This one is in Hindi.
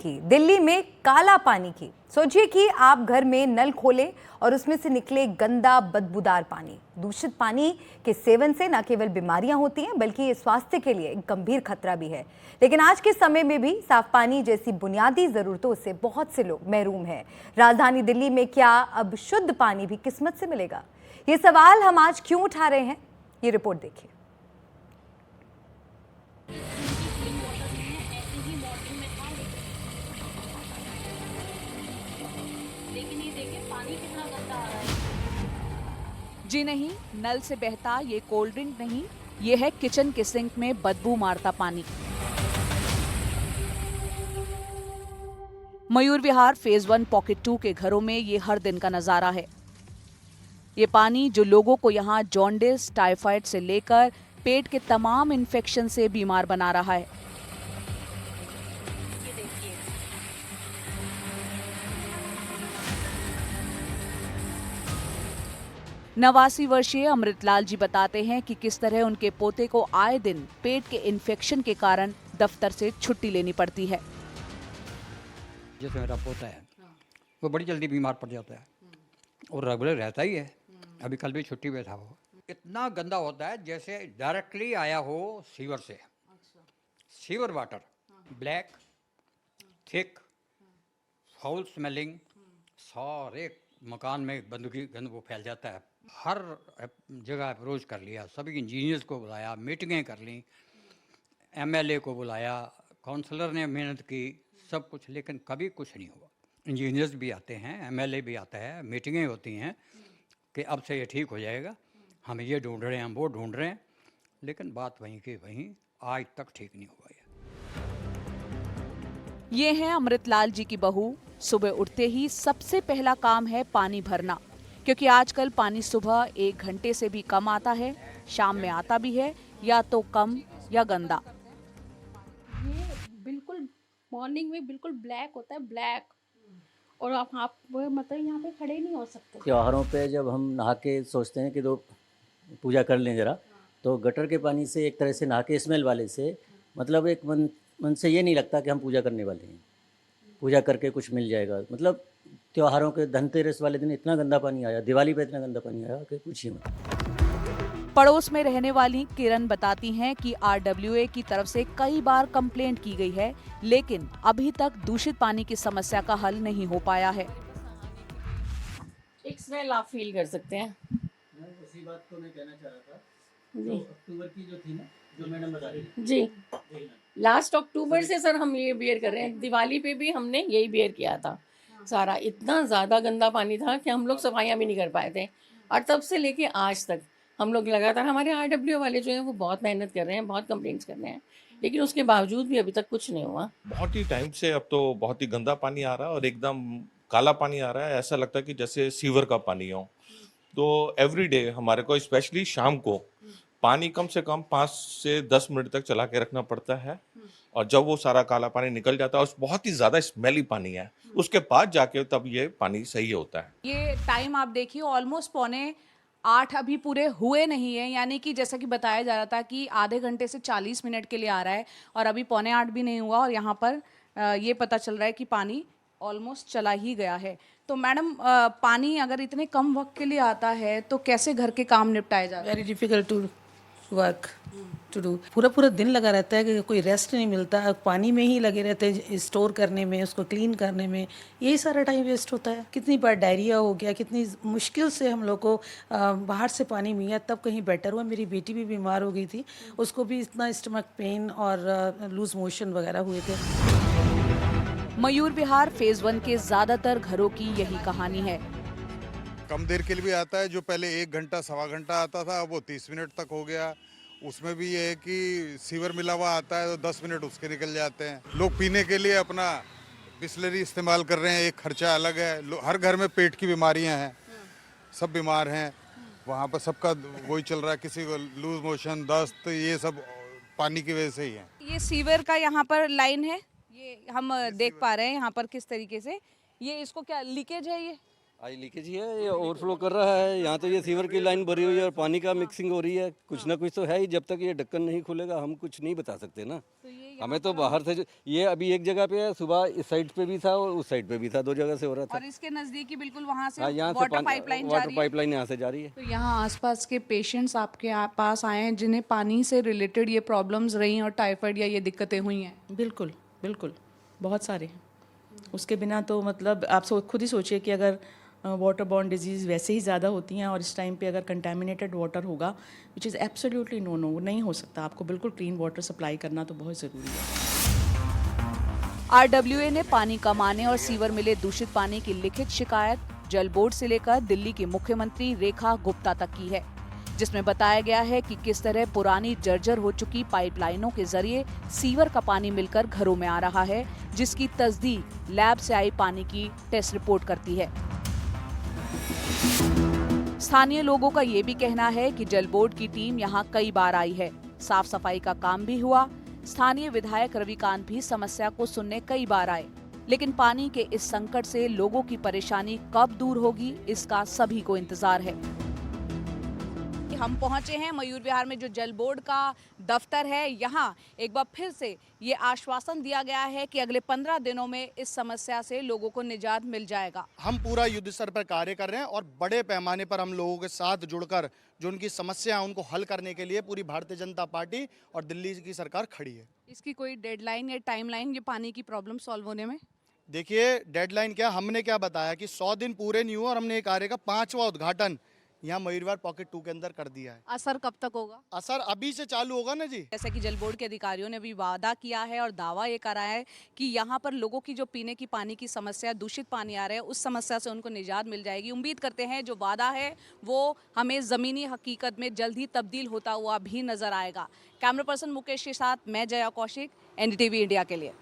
की दिल्ली में काला पानी की। सोचिए कि आप घर में नल खोलें और उसमें से निकले गंदा बदबूदार पानी। दूषित पानी के सेवन से न केवल बीमारियां होती हैं बल्कि ये स्वास्थ्य के लिए एक गंभीर खतरा भी है। लेकिन आज के समय में भी साफ पानी जैसी बुनियादी जरूरतों से बहुत से लोग महरूम हैं। राजधानी दिल्ली में क्या अब शुद्ध पानी भी किस्मत से मिलेगा? ये सवाल हम आज क्यों उठा रहे हैं, ये रिपोर्ट देखिए। जी नहीं, नल से बहता ये कोल्ड ड्रिंक नहीं, ये है किचन के सिंक में बदबू मारता पानी। मयूर विहार फेज 1 पॉकेट 2 के घरों में ये हर दिन का नजारा है। ये पानी जो लोगों को यहाँ जॉन्डिस, टाइफाइड से लेकर पेट के तमाम इन्फेक्शन से बीमार बना रहा है। नवासी वर्षीय अमृतलाल जी बताते हैं कि किस तरह उनके पोते को आए दिन पेट के इन्फेक्शन के कारण दफ्तर से छुट्टी लेनी पड़ती है। जैसे मेरा पोता है वो बड़ी जल्दी बीमार पड़ जाता है और रेगुलर रहता ही है। अभी कल भी छुट्टी पे था। वो इतना गंदा होता है जैसे डायरेक्टली आया हो सीवर से। Sewer water black, thick, foul smelling, सारे मकान में गंदगी वो फैल जाता है। हर जगह अप्रोच कर लिया, सभी इंजीनियर्स को बुलाया, मीटिंगें कर ली, एमएलए को बुलाया, काउंसलर ने मेहनत की, सब कुछ, लेकिन कभी कुछ नहीं हुआ। इंजीनियर्स भी आते हैं, एमएलए भी आता है, मीटिंगें होती हैं कि अब से ये ठीक हो जाएगा, हम ये ढूंढ रहे हैं, हम वो ढूंढ रहे हैं, लेकिन बात वहीं की वहीं आज तक ठीक नहीं हुआ है। ये है अमृतलाल जी की बहू। सुबह उठते ही सबसे पहला काम है पानी भरना, क्योंकि आजकल पानी सुबह 1 घंटे से भी कम आता है, शाम में आता भी है, या तो कम या गंदा। ये बिल्कुल मॉर्निंग में बिल्कुल ब्लैक होता है, ब्लैक, और आप मतलब यहाँ पे खड़े नहीं हो सकते। त्योहारों पे जब हम नहा के सोचते हैं कि दो पूजा कर लें ज़रा, तो गटर के पानी से एक तरह से नहा के स्मेल वाले से मतलब एक मन से ये नहीं लगता कि हम पूजा करने वाले हैं, पूजा करके कुछ मिल जाएगा। मतलब त्योहारों के धनतेरस वाले दिन इतना गंदा पानी आया, दिवाली पे इतना गंदा पानी आया कि कुछ ही मत। पड़ोस में रहने वाली किरण बताती हैं कि आरडब्ल्यूए की तरफ से कई बार कंप्लेंट की गई है, लेकिन अभी तक दूषित पानी की समस्या का हल नहीं हो पाया है। एक स्मेल आप फील कर सकते हैं। उसी बात को मैं कहना चाह रहा था, जी अक्टूबर की जो थी ना, जो मैडम बता रही थी, जी, लास्ट अक्टूबर से सर हम ये बियर कर रहे हैं। दिवाली पे भी हमने यही बियर किया था। सारा इतना ज़्यादा गंदा पानी था कि हम लोग सफाइयाँ भी नहीं कर पाए थे, और तब से लेके आज तक हम लोग लगातार, हमारे आरडब्ल्यू वाले जो हैं वो बहुत मेहनत कर रहे हैं, बहुत कंप्लेंट्स कर रहे हैं, लेकिन उसके बावजूद भी अभी तक कुछ नहीं हुआ। बहुत ही टाइम से अब तो बहुत ही गंदा पानी आ रहा है और एकदम काला पानी आ रहा है। ऐसा लगता है कि जैसे सीवर का पानी हो। तो एवरी डे हमारे को स्पेशली शाम को पानी कम से कम 5 से 10 मिनट तक चला के रखना पड़ता है, और जब वो सारा काला पानी निकल जाता है और बहुत ही ज़्यादा स्मेली पानी है, उसके बाद जाके तब ये पानी सही होता है। ये टाइम आप देखिए, ऑलमोस्ट 7:45 अभी पूरे हुए नहीं है, यानी कि जैसा कि बताया जा रहा था कि आधे घंटे से 40 मिनट के लिए आ रहा है, और अभी 7:45 भी नहीं हुआ, और यहाँ पर ये पता चल रहा है कि पानी ऑलमोस्ट चला ही गया है। तो मैडम, पानी अगर इतने कम वक्त के लिए आता है तो कैसे घर के काम निपटाए जा रहे हैं? Very difficult to work to do. पूरा दिन लगा रहता है कि कोई रेस्ट नहीं मिलता, पानी में ही लगे रहते हैं, स्टोर करने में, उसको क्लीन करने में, यही सारा टाइम वेस्ट होता है। कितनी बार डायरिया हो गया, कितनी मुश्किल से हम लोग को बाहर से पानी मिला, तब कहीं बेटर हुआ। मेरी बेटी भी बीमार हो गई थी, उसको भी इतना स्टमक पेन और लूज मोशन वगैरह हुए थे। मयूर विहार फेज 1 के ज्यादातर घरों की यही कहानी है। कम देर के लिए भी आता है, जो पहले 1 घंटा सवा घंटा आता था अब वो 30 मिनट तक हो गया। उसमें भी ये है कि सीवर मिला हुआ आता है तो 10 मिनट उसके निकल जाते हैं। लोग पीने के लिए अपना बिस्लरी इस्तेमाल कर रहे हैं, एक खर्चा अलग है। हर घर में पेट की बीमारियां हैं, सब बीमार हैं, वहाँ पर सबका वही चल रहा है, किसी को लूज मोशन, दस्त, ये सब पानी की वजह से ही है। ये सीवर का यहाँ पर लाइन है, ये हम देख पा रहे हैं यहाँ पर किस तरीके से, ये इसको क्या लीकेज है ये? आज लीकेज ही है, ये ओवरफ्लो कर रहा है। यहाँ तो ये सीवर की लाइन भरी हुई है और पानी का मिक्सिंग हो रही है। कुछ ना कुछ तो है ही, जब तक ये ढक्कन नहीं खुलेगा हम कुछ नहीं बता सकते ना। हमें तो बाहर से ये अभी एक जगह पे है, सुबह इस साइड पे भी था और उस साइड पे भी था, 2 जगह से हो रहा था। और इसके नजदीकी बिल्कुल वहाँ से हाँ, यहाँ से वाटर पाइपलाइन जा वाटर रही है। पाइपलाइन यहाँ से जा रही है। तो यहाँ आसपास के पेशेंट्स आपके पास आए हैं जिन्हें पानी से रिलेटेड ये प्रॉब्लम्स रही और टाइफाइड या ये दिक्कतें हुई हैं? बिल्कुल बिल्कुल, बहुत सारे हैं। उसके बिना तो मतलब आप खुद ही सोचिए कि अगर वाटर बॉर्न डिजीज़ वैसे ही ज़्यादा होती हैं और इस टाइम पे अगर कंटेमिनेटेड वाटर होगा, विच इज़ एब्सोल्युटली नो, नहीं हो सकता। आपको बिल्कुल क्लीन वाटर सप्लाई करना तो बहुत ज़रूरी है। आरडब्ल्यूए ने पानी कम आने और सीवर मिले दूषित पानी की लिखित शिकायत जल बोर्ड से लेकर दिल्ली की मुख्यमंत्री रेखा गुप्ता तक की है, जिसमें बताया गया है कि किस तरह पुरानी जर्जर हो चुकी पाइपलाइनों के जरिए सीवर का पानी मिलकर घरों में आ रहा है, जिसकी तस्दीक लैब से आई पानी की टेस्ट रिपोर्ट करती है। स्थानीय लोगों का ये भी कहना है कि जल बोर्ड की टीम यहाँ कई बार आई है, साफ सफाई का काम भी हुआ। स्थानीय विधायक रविकांत भी समस्या को सुनने कई बार आए, लेकिन पानी के इस संकट से लोगों की परेशानी कब दूर होगी, इसका सभी को इंतजार है। हम पहुंचे हैं मयूर विहार में जो जल बोर्ड का दफ्तर है। यहाँ एक बार फिर से ये आश्वासन दिया गया है कि अगले 15 दिनों में इस समस्या से लोगों को निजात मिल जाएगा। हम पूरा युद्ध स्तर पर कार्य कर रहे हैं और बड़े पैमाने पर हम लोगों के साथ जुड़कर जो उनकी समस्या है उनको हल करने के लिए पूरी भारतीय जनता पार्टी और दिल्ली की सरकार खड़ी है। इसकी कोई डेडलाइन या टाइमलाइन ये पानी की प्रॉब्लम सॉल्व होने में? देखिए डेडलाइन क्या, हमने क्या बताया कि 100 दिन पूरे नहीं हुए और हमने ये कार्य का 5वां उद्घाटन यहाँ मयूर विहार पॉकेट 2 के अंदर कर दिया है। असर कब तक होगा? असर अभी से चालू होगा ना जी। जैसे कि जल बोर्ड के अधिकारियों ने भी वादा किया है और दावा ये करा है कि यहाँ पर लोगों की जो पीने की पानी की समस्या, दूषित पानी आ रहा है, उस समस्या से उनको निजात मिल जाएगी। उम्मीद करते हैं जो वादा है वो हमें ज़मीनी हकीकत में जल्द ही तब्दील होता हुआ भी नजर आएगा। कैमरा पर्सन मुकेश के साथ मैं जया कौशिक, NDTV इंडिया के लिए।